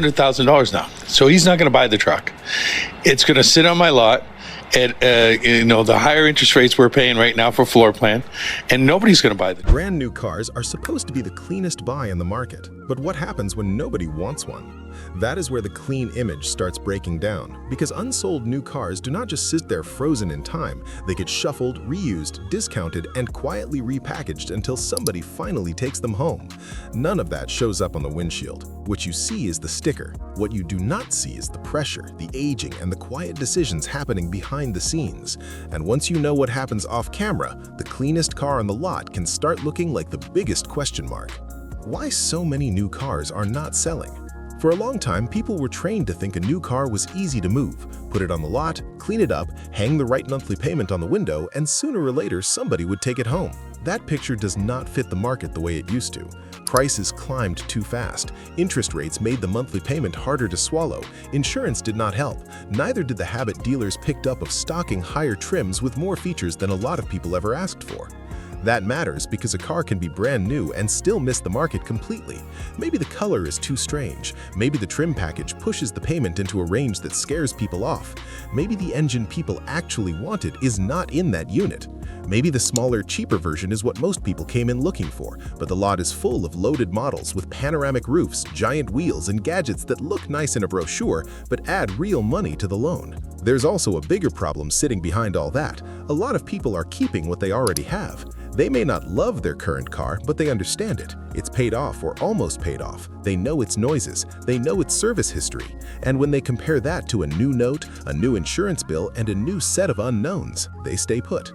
$100,000 now. So he's not going to buy the truck. It's going to sit on my lot at the higher interest rates we're paying right now for floor plan, and nobody's going to buy the truck. Brand new cars are supposed to be the cleanest buy in the market. But what happens when nobody wants one? That is where the clean image starts breaking down, because unsold new cars do not just sit there frozen in time. They get shuffled, reused, discounted, and quietly repackaged until somebody finally takes them home. None of that shows up on the windshield. What you see is the sticker. What you do not see is the pressure, the aging, and the quiet decisions happening behind the scenes. And once you know what happens off camera, the cleanest car on the lot can start looking like the biggest question mark. Why so many new cars are not selling? For a long time, people were trained to think a new car was easy to move. Put it on the lot, clean it up, hang the right monthly payment on the window, and sooner or later somebody would take it home. That picture does not fit the market the way it used to. Prices climbed too fast. Interest rates made the monthly payment harder to swallow. Insurance did not help. Neither did the habit dealers picked up of stocking higher trims with more features than a lot of people ever asked for. That matters because a car can be brand new and still miss the market completely. Maybe the color is too strange. Maybe the trim package pushes the payment into a range that scares people off. Maybe the engine people actually wanted is not in that unit. Maybe the smaller, cheaper version is what most people came in looking for, but the lot is full of loaded models with panoramic roofs, giant wheels, and gadgets that look nice in a brochure but add real money to the loan. There's also a bigger problem sitting behind all that. A lot of people are keeping what they already have. They may not love their current car, but they understand it. It's paid off or almost paid off. They know its noises. They know its service history. And when they compare that to a new note, a new insurance bill, and a new set of unknowns, they stay put.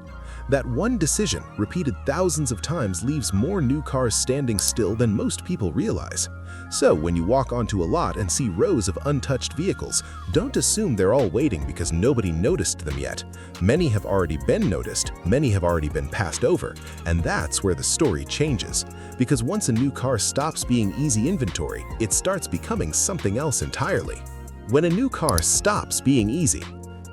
That one decision, repeated thousands of times, leaves more new cars standing still than most people realize. So when you walk onto a lot and see rows of untouched vehicles, don't assume they're all waiting because nobody noticed them yet. Many have already been noticed, many have already been passed over, and that's where the story changes. Because once a new car stops being easy inventory, it starts becoming something else entirely. When a new car stops being easy,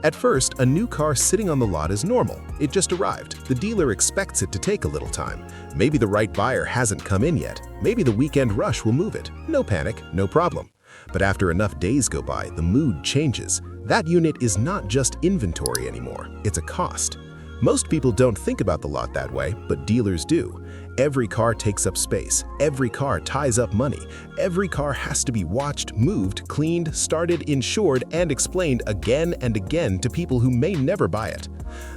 at first, a new car sitting on the lot is normal. It just arrived. The dealer expects it to take a little time. Maybe the right buyer hasn't come in yet. Maybe the weekend rush will move it. No panic, no problem. But after enough days go by, the mood changes. That unit is not just inventory anymore. It's a cost. Most people don't think about the lot that way, but dealers do. Every car takes up space. Every car ties up money. Every car has to be watched, moved, cleaned, started, insured, and explained again and again to people who may never buy it.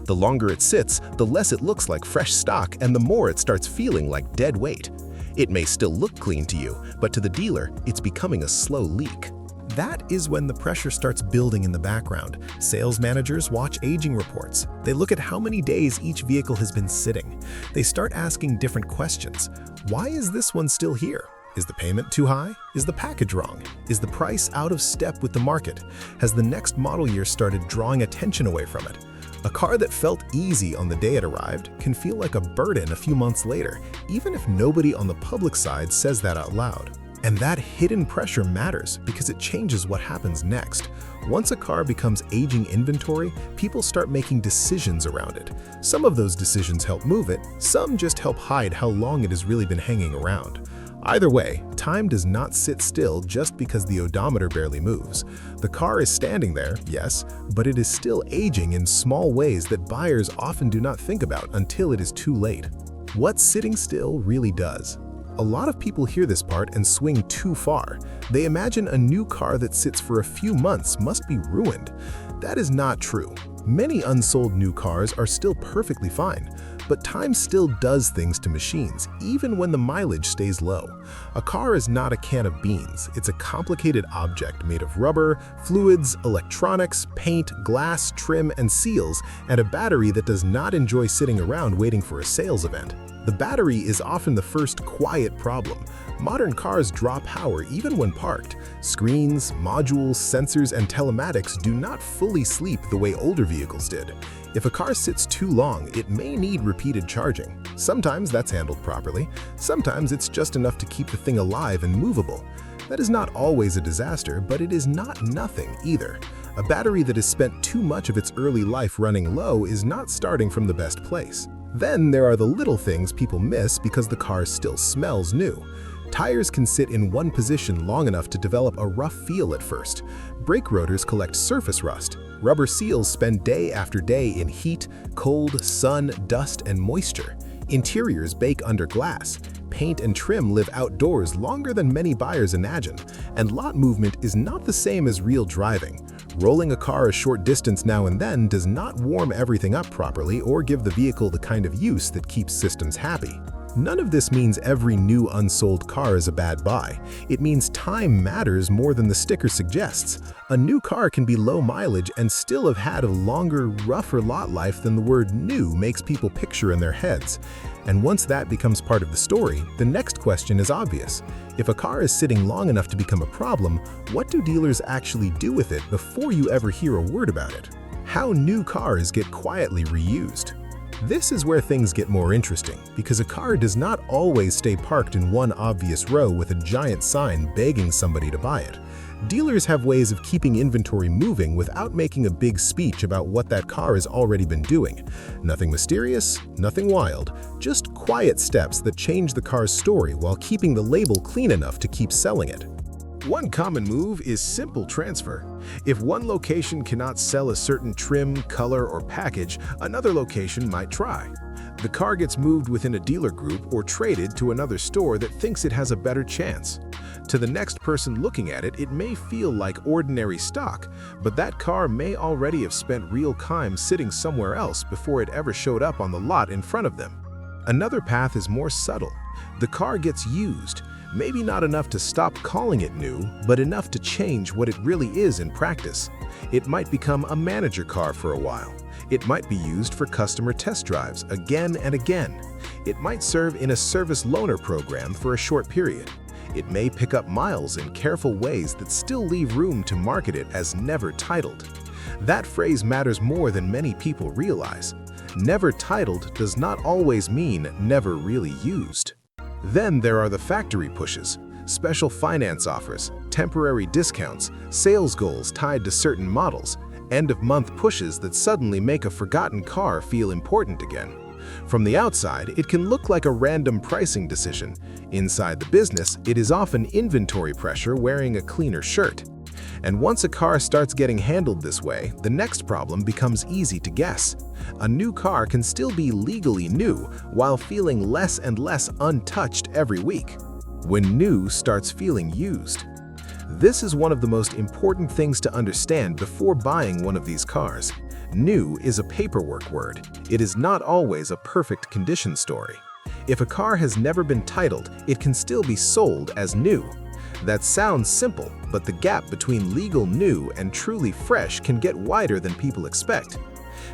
The longer it sits, the less it looks like fresh stock and the more it starts feeling like dead weight. It may still look clean to you, but to the dealer, it's becoming a slow leak. That is when the pressure starts building in the background. Sales managers watch aging reports. They look at how many days each vehicle has been sitting. They start asking different questions. Why is this one still here? Is the payment too high? Is the package wrong? Is the price out of step with the market? Has the next model year started drawing attention away from it? A car that felt easy on the day it arrived can feel like a burden a few months later, even if nobody on the public side says that out loud. And that hidden pressure matters because it changes what happens next. Once a car becomes aging inventory, people start making decisions around it. Some of those decisions help move it, some just help hide how long it has really been hanging around. Either way, time does not sit still just because the odometer barely moves. The car is standing there, yes, but it is still aging in small ways that buyers often do not think about until it is too late. What sitting still really does. A lot of people hear this part and swing too far. They imagine a new car that sits for a few months must be ruined. That is not true. Many unsold new cars are still perfectly fine, but time still does things to machines, even when the mileage stays low. A car is not a can of beans. It's a complicated object made of rubber, fluids, electronics, paint, glass, trim, and seals, and a battery that does not enjoy sitting around waiting for a sales event. The battery is often the first quiet problem. Modern cars draw power even when parked. Screens, modules, sensors, and telematics do not fully sleep the way older vehicles did. If a car sits too long, it may need repeated charging. Sometimes that's handled properly. Sometimes it's just enough to keep the thing alive and movable. That is not always a disaster, but it is not nothing either. A battery that has spent too much of its early life running low is not starting from the best place. Then there are the little things people miss because the car still smells new. Tires can sit in one position long enough to develop a rough feel at first. Brake rotors collect surface rust. Rubber seals spend day after day in heat, cold, sun, dust, and moisture. Interiors bake under glass. Paint and trim live outdoors longer than many buyers imagine. And lot movement is not the same as real driving. Rolling a car a short distance now and then does not warm everything up properly or give the vehicle the kind of use that keeps systems happy. None of this means every new unsold car is a bad buy. It means time matters more than the sticker suggests. A new car can be low mileage and still have had a longer, rougher lot life than the word new makes people picture in their heads. And once that becomes part of the story, the next question is obvious. If a car is sitting long enough to become a problem, what do dealers actually do with it before you ever hear a word about it? How new cars get quietly reused. This is where things get more interesting, because a car does not always stay parked in one obvious row with a giant sign begging somebody to buy it. Dealers have ways of keeping inventory moving without making a big speech about what that car has already been doing. Nothing mysterious, nothing wild, just quiet steps that change the car's story while keeping the label clean enough to keep selling it. One common move is simple transfer. If one location cannot sell a certain trim, color, or package, another location might try. The car gets moved within a dealer group or traded to another store that thinks it has a better chance. To the next person looking at it, it may feel like ordinary stock, but that car may already have spent real time sitting somewhere else before it ever showed up on the lot in front of them. Another path is more subtle. The car gets used. Maybe not enough to stop calling it new, but enough to change what it really is in practice. It might become a manager car for a while. It might be used for customer test drives again and again. It might serve in a service loaner program for a short period. It may pick up miles in careful ways that still leave room to market it as never titled. That phrase matters more than many people realize. Never titled does not always mean never really used. Then there are the factory pushes, special finance offers, temporary discounts, sales goals tied to certain models, end-of-month pushes that suddenly make a forgotten car feel important again. From the outside, it can look like a random pricing decision. Inside the business, it is often inventory pressure wearing a cleaner shirt. And once a car starts getting handled this way, the next problem becomes easy to guess. A new car can still be legally new while feeling less and less untouched every week. When new starts feeling used. This is one of the most important things to understand before buying one of these cars. New is a paperwork word. It is not always a perfect condition story. If a car has never been titled, it can still be sold as new. That sounds simple, but the gap between legal new and truly fresh can get wider than people expect.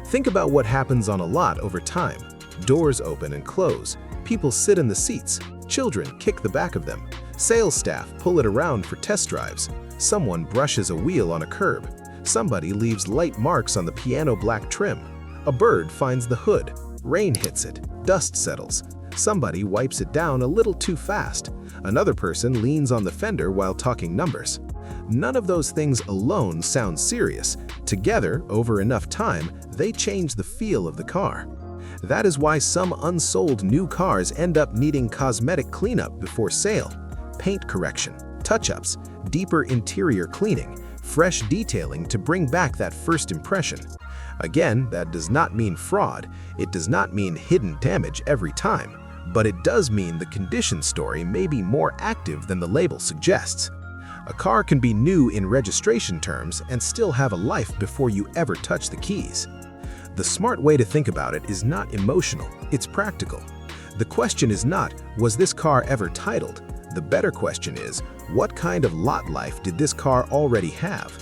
Think about what happens on a lot over time. Doors open and close. People sit in the seats. Children kick the back of them. Sales staff pull it around for test drives. Someone brushes a wheel on a curb. Somebody leaves light marks on the piano black trim. A bird finds the hood. Rain hits it. Dust settles. Somebody wipes it down a little too fast. Another person leans on the fender while talking numbers. None of those things alone sound serious. Together, over enough time, they change the feel of the car. That is why some unsold new cars end up needing cosmetic cleanup before sale. Paint correction, touch-ups, deeper interior cleaning, fresh detailing to bring back that first impression. Again, that does not mean fraud. It does not mean hidden damage every time. But it does mean the condition story may be more active than the label suggests. A car can be new in registration terms and still have a life before you ever touch the keys. The smart way to think about it is not emotional, it's practical. The question is not, was this car ever titled? The better question is, what kind of lot life did this car already have?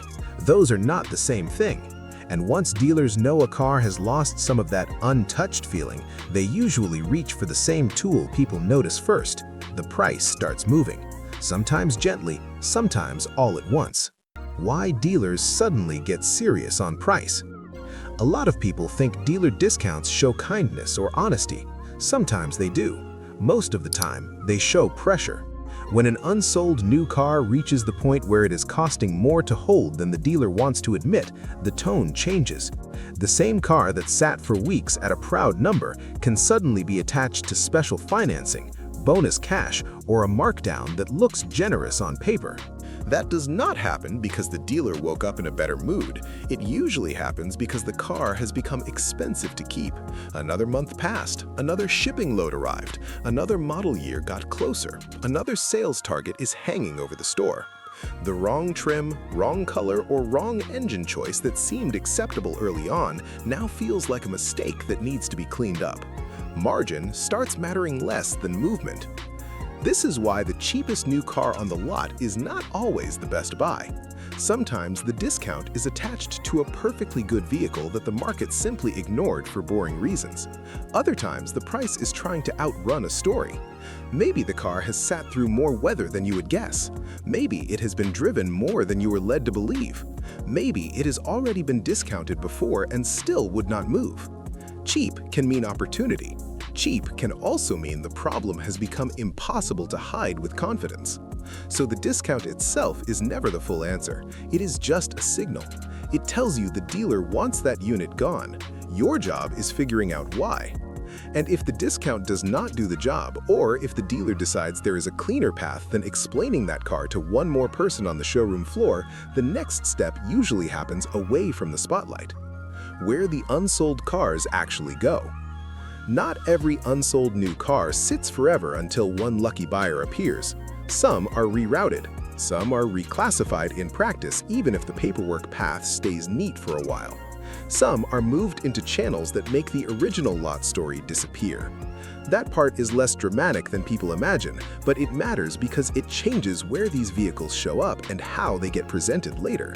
Those are not the same thing. And once dealers know a car has lost some of that untouched feeling, they usually reach for the same tool people notice first. The price starts moving. Sometimes gently, sometimes all at once. Why dealers suddenly get serious on price? A lot of people think dealer discounts show kindness or honesty. Sometimes they do. Most of the time, they show pressure. When an unsold new car reaches the point where it is costing more to hold than the dealer wants to admit, the tone changes. The same car that sat for weeks at a proud number can suddenly be attached to special financing, bonus cash or a markdown that looks generous on paper. That does not happen because the dealer woke up in a better mood. It usually happens because the car has become expensive to keep. Another month passed, another shipping load arrived, another model year got closer, another sales target is hanging over the store. The wrong trim, wrong color, or wrong engine choice that seemed acceptable early on now feels like a mistake that needs to be cleaned up. Margin starts mattering less than movement. This is why the cheapest new car on the lot is not always the best buy. Sometimes the discount is attached to a perfectly good vehicle that the market simply ignored for boring reasons. Other times, the price is trying to outrun a story. Maybe the car has sat through more weather than you would guess. Maybe it has been driven more than you were led to believe. Maybe it has already been discounted before and still would not move. Cheap can mean opportunity. Cheap can also mean the problem has become impossible to hide with confidence. So the discount itself is never the full answer. It is just a signal. It tells you the dealer wants that unit gone. Your job is figuring out why. And if the discount does not do the job, or if the dealer decides there is a cleaner path than explaining that car to one more person on the showroom floor, the next step usually happens away from the spotlight. Where the unsold cars actually go. Not every unsold new car sits forever until one lucky buyer appears. Some are rerouted. Some are reclassified in practice even if the paperwork path stays neat for a while. Some are moved into channels that make the original lot story disappear. That part is less dramatic than people imagine, but it matters because it changes where these vehicles show up and how they get presented later.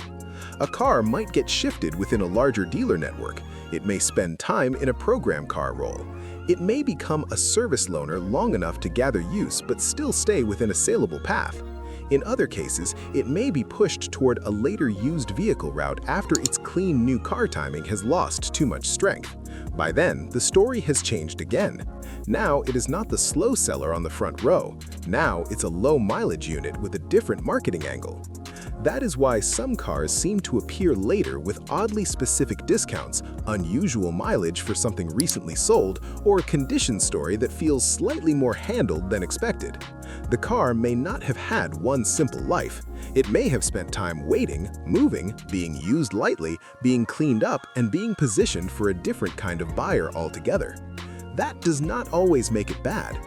A car might get shifted within a larger dealer network. It may spend time in a program car role. It may become a service loaner long enough to gather use but still stay within a saleable path. In other cases, it may be pushed toward a later used vehicle route after its clean new car timing has lost too much strength. By then, the story has changed again. Now it is not the slow seller on the front row. Now it's a low mileage unit with a different marketing angle. That is why some cars seem to appear later with oddly specific discounts, unusual mileage for something recently sold, or a condition story that feels slightly more handled than expected. The car may not have had one simple life. It may have spent time waiting, moving, being used lightly, being cleaned up, and being positioned for a different kind of buyer altogether. That does not always make it bad.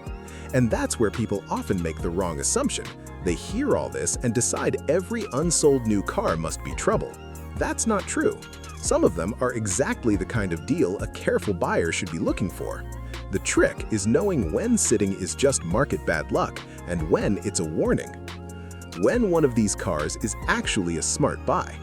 And that's where people often make the wrong assumption. They hear all this and decide every unsold new car must be trouble. That's not true. Some of them are exactly the kind of deal a careful buyer should be looking for. The trick is knowing when sitting is just market bad luck and when it's a warning. When one of these cars is actually a smart buy.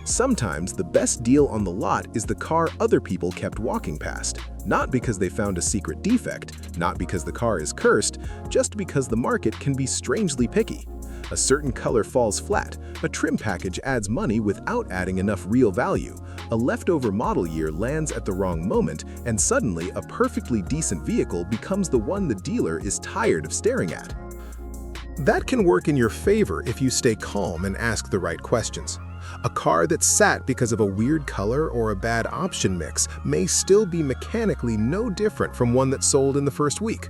Sometimes the best deal on the lot is the car other people kept walking past, not because they found a secret defect, not because the car is cursed, just because the market can be strangely picky. A certain color falls flat, a trim package adds money without adding enough real value, a leftover model year lands at the wrong moment, and suddenly a perfectly decent vehicle becomes the one the dealer is tired of staring at. That can work in your favor if you stay calm and ask the right questions. A car that sat because of a weird color or a bad option mix may still be mechanically no different from one that sold in the first week.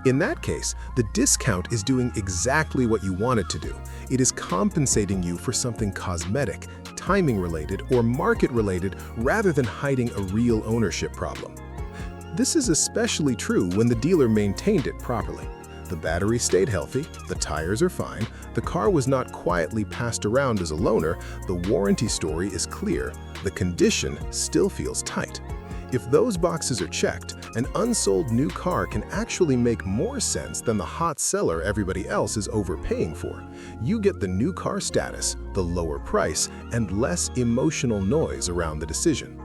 In that case, the discount is doing exactly what you want it to do. It is compensating you for something cosmetic, timing-related, or market-related rather than hiding a real ownership problem. This is especially true when the dealer maintained it properly. The battery stayed healthy, the tires are fine, the car was not quietly passed around as a loaner, the warranty story is clear, the condition still feels tight. If those boxes are checked, an unsold new car can actually make more sense than the hot seller everybody else is overpaying for. You get the new car status, the lower price, and less emotional noise around the decision.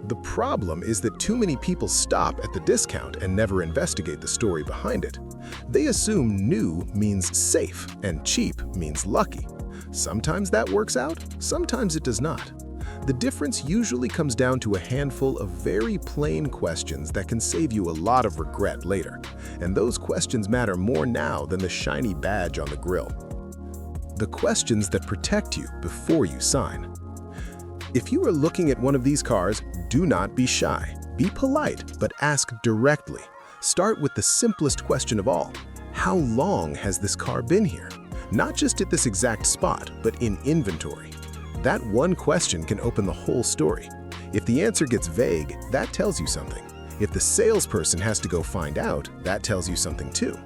The problem is that too many people stop at the discount and never investigate the story behind it. They assume new means safe and cheap means lucky. Sometimes that works out, sometimes it does not. The difference usually comes down to a handful of very plain questions that can save you a lot of regret later. And those questions matter more now than the shiny badge on the grill. The questions that protect you before you sign. If you are looking at one of these cars, do not be shy. Be polite, but ask directly. Start with the simplest question of all. How long has this car been here? Not just at this exact spot, but in inventory. That one question can open the whole story. If the answer gets vague, that tells you something. If the salesperson has to go find out, that tells you something too.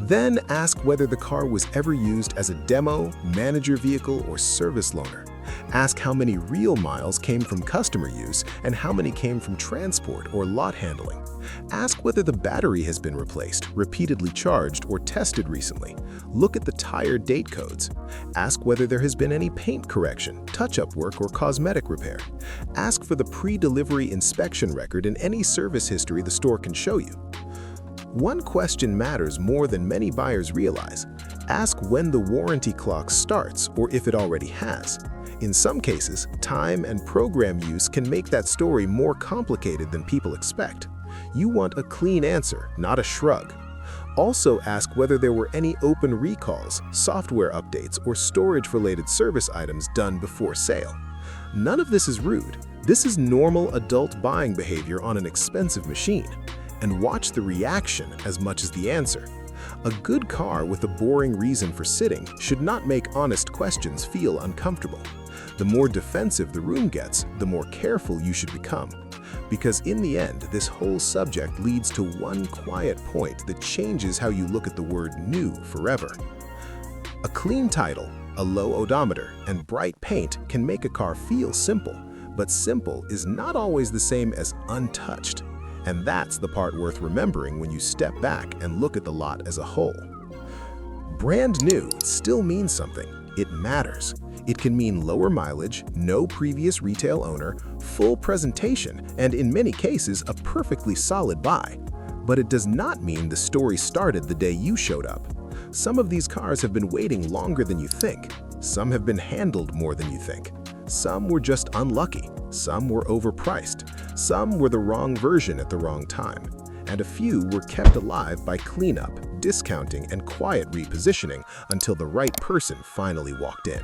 Then ask whether the car was ever used as a demo, manager vehicle, or service loaner. Ask how many real miles came from customer use and how many came from transport or lot handling. Ask whether the battery has been replaced, repeatedly charged, or tested recently. Look at the tire date codes. Ask whether there has been any paint correction, touch-up work, or cosmetic repair. Ask for the pre-delivery inspection record and any service history the store can show you. One question matters more than many buyers realize. Ask when the warranty clock starts or if it already has. In some cases, time and program use can make that story more complicated than people expect. You want a clean answer, not a shrug. Also ask whether there were any open recalls, software updates, or storage-related service items done before sale. None of this is rude. This is normal adult buying behavior on an expensive machine. And watch the reaction as much as the answer. A good car with a boring reason for sitting should not make honest questions feel uncomfortable. The more defensive the room gets, the more careful you should become. Because in the end, this whole subject leads to one quiet point that changes how you look at the word new forever. A clean title, a low odometer, and bright paint can make a car feel simple, but simple is not always the same as untouched. And that's the part worth remembering when you step back and look at the lot as a whole. Brand new still means something. It matters. It can mean lower mileage, no previous retail owner, full presentation, and in many cases, a perfectly solid buy. But it does not mean the story started the day you showed up. Some of these cars have been waiting longer than you think. Some have been handled more than you think. Some were just unlucky. Some were overpriced. Some were the wrong version at the wrong time. And a few were kept alive by cleanup, discounting, and quiet repositioning until the right person finally walked in.